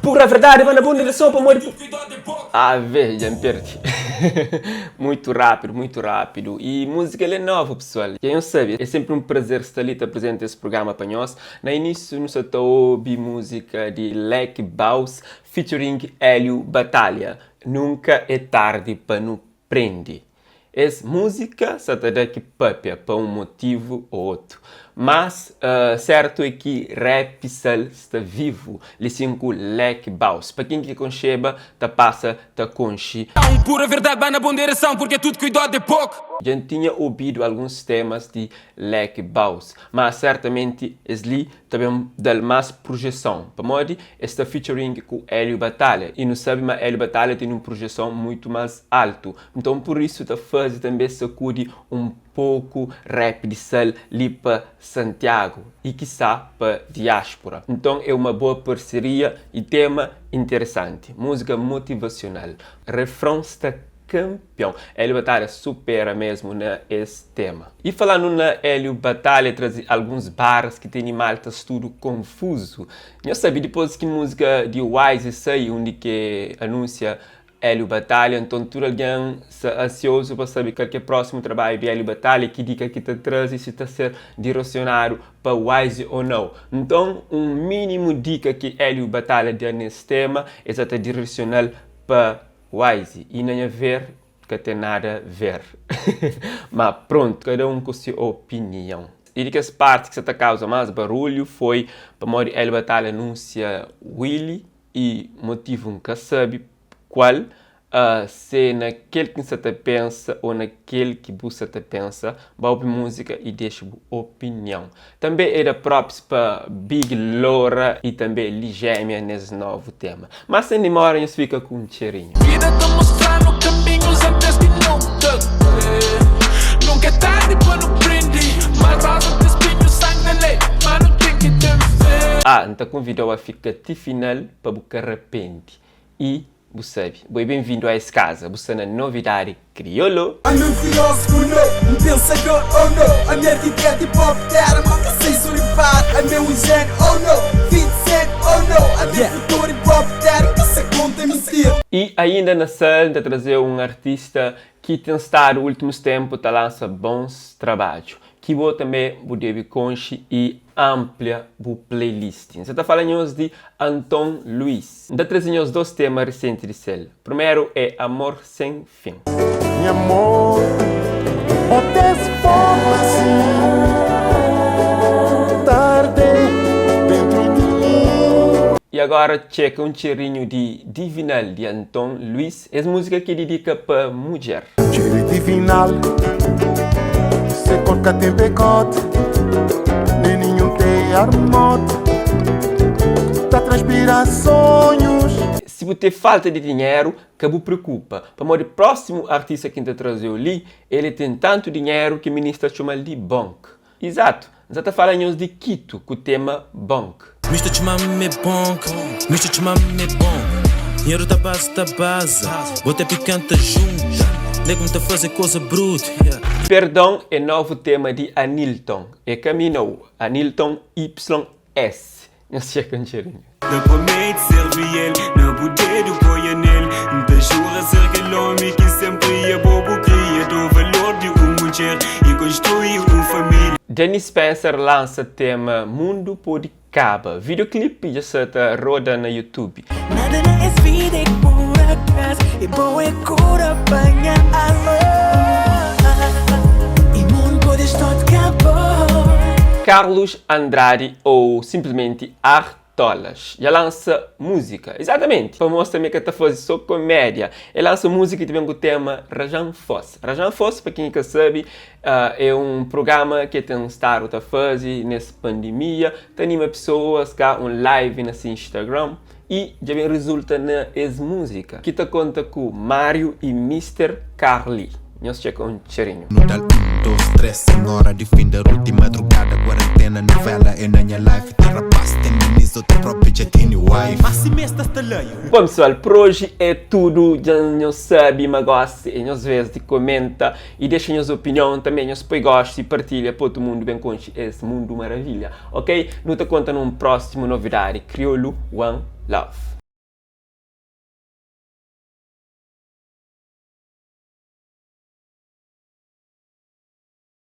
Pura verdade, mano, bunda de sopa, amor. Ah, veja, já me perdi. Muito rápido. E música é nova, pessoal. Quem não sabe, é sempre um prazer estar ali, te apresentar esse programa para nós. No início, nós estamos a ouvir música de Lek Baus featuring Hélio Batalha. Nunca é tarde para nos prender. Essa música se está daqui para um motivo ou outro. Mas certo é que rap está vivo. Lhe cinco Lek Baus. Para quem que concheba, tá passa, tá conche. Pura verdade, vai na boa direção, porque tudo cuidado é pouco. Já tinha ouvido alguns temas de Lek Baus, mas certamente ele também dá mais projeção. Para modo, está featuring com Hélio Batalha. E não sabe, mas Hélio Batalha tem uma projeção muito mais alto. Então, por isso, está fazendo também sacudir um pouco rap de sal ali para Santiago e quiçá para diáspora. Então é uma boa parceria e tema interessante. Música motivacional. Refrão está campeão. Hélio Batalha supera mesmo nesse tema. E falando na Hélio Batalha, traz alguns barras que tem malta tudo confuso. Eu sabia depois que música de Wise saiu, onde que anuncia Hélio Batalha, então todo alguém está ansioso para saber qual é o próximo trabalho de Hélio Batalha, que dica que está trazendo, se está a ser direcionado para Wise ou não. Então, um mínimo dica que Hélio Batalha dá nesse tema é estar direcionado para Wise. E não é ver, que tem nada a ver. Mas pronto, cada um com sua opinião. E que as partes que está causa mais barulho foi para morrer Hélio Batalha anuncia Willy e motivo nunca sabe qual, se naquele que você pensa ou naquele que você pensa, vai ouvir música e deixa opinião. Também era props para Big Lora e também Ligêmea nesse novo tema. Mas sem demora, a gente fica com um cheirinho. Vida te mostrando caminhos antes de nunca. Nunca é tarde para não prender. Mas rosa de espinho, sangue na lei. Mas não tem que ter fé. Então convido a ficar até final para você arrepende. E você sabe, bem-vindo a essa casa, você na novidade crioulo. I'm um filósofo, não, um pensador, oh não. A minha vida é de pop terra, nunca sei surfar. A meu engenho, oh não, 20 cent, oh não. A minha futuro em pop terra, nunca se conta mentira. E ainda na sala de trazer um artista que tem estado nos últimos tempos, tá lança bons trabalhos. Que vou também deve conhecer e amplia o playlist. Você está falando de Anton Luis. Está trazendo dois temas recentes de cel. Primeiro é Amor Sem Fim. Meu amor, até se for assim, tarde dentro de mim. E agora checa um cheirinho de Divinal de Anton Luis. Essa música que dedica para mulher. Cheiro divinal, se corca tem pecote, nem nenhum tem armote, tá transpirar sonhos. Se você tem falta de dinheiro, que não preocupa. Para o próximo artista que te trazeu ali, ele tem tanto dinheiro que o ministro chama de banco. Exato, já está falando de Quito, com o tema banco. Misto de mame bonk, misto de mame bonk. Dinheiro da base, bota picante junto. Nego me tá fazer coisa bruta. Perdão é novo tema de Anilton. E caminhou Anilton YS. Não sei quem cheirinho. Da promete servir ele, na poder do boia nele. Da jura ser aquele homem que sempre é bobo, cria do valor de uma mulher e construir uma família. Danny Spencer lança tema Mundo Pode Caba. Videoclipe já está roda na YouTube. Nada não é vida é por acaso, é bom é cura apanhar e mundo pode estar de cabo. Carlos Andrade ou simplesmente Artolas já lança música, exatamente, para mostrar que está fazendo só comédia. Ele lança música e também com o tema Rajan Fosse. Rajan Fosse, para quem não sabe, é um programa que tem estado a fazer nessa pandemia. Tem anima pessoas a um live nesse Instagram e já bem resulta na ex-música que te conta com Mário e Mr. Carly. Nós checa um cheirinho. No dal 1, 2, 3, hora de fim da última madrugada, quarentena, novela é na minha life. Te rapaz, tem ministro, teu próprio já tem wife. Mas se mesmo está leio. Bom pessoal, por hoje é tudo. Já não sabe, mas gosta, e às vezes comenta e deixa a sua opinião também, nos gosta e partilha para todo mundo bem com esse mundo maravilha, ok? Não te conta num próximo novidade. Crioulo One Love.